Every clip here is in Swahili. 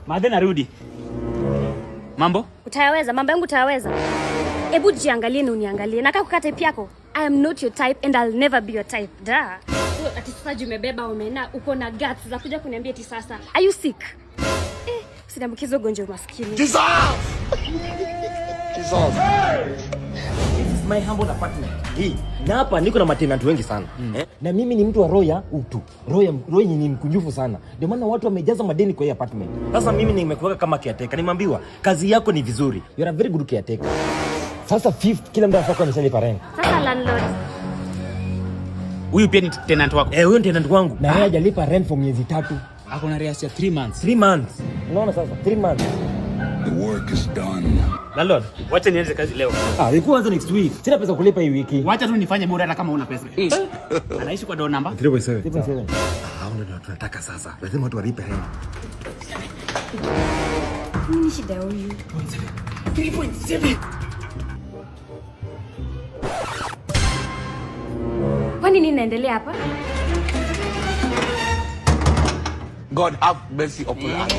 Madhe narudi. Mambo? Utayaweza, mambo yangu utayaweza. Hebu jiangalie na uniangalie. Nataka kukata type yako. I am not your type and I'll never be your type. Da. Ati sasa umebeba umena uko na guts za kuja kuniambia ati sasa. Are you sick? Usidambukize ugonjwa maskini. Jesus! Jesus. This is my humble apartment. Hii. Na hapa niko na matenant wengi sana. Na mimi ni mtu wa roho ya utu. Roho ni mkunjufu sana. Ndio maana watu wamejaza madeni kwa hii apartment. Sasa mimi nimekuweka kama caretaker. Nimeambiwa kazi yako ni vizuri. You are a very good caretaker. Sasa fifth kila mtu afaka ameshalipa rent. Sasa landlord. Huyu pia ni tenant wako? Huyo ni tenant wangu. Na yeye hajalipa rent for miezi 3. Ako na arrears ya 3 months. 3 months. Unaona sasa 3 months. The work is done. Landlord, wacha nianze kazi leo. Ilikuwa anza next week. Sina pesa kulipa hii wiki. Wacha tu nifanye bure hata kama una pesa. Anaishi kwa door number 3.7. Ndio tunataka sasa. Lazima tuwalipe rent. Nini shida huyu? 3.7. Kwani nini inaendelea hapa? God have mercy upon us.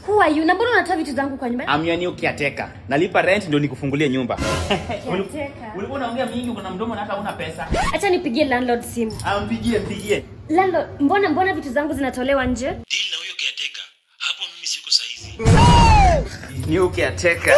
Who are you? Na mbona unatoa vitu zangu kwa nyumba? I'm your new caretaker. Nalipa rent ndio nikufungulie nyumba. Caretaker. Ulikuwa unaongea mingi uko na mdomo na hata huna pesa. Acha nipigie landlord simu. Mpigie. Landlord, mbona vitu zangu zinatolewa nje? Deal na huyo caretaker. Hapo mimi siko saizi. New caretaker.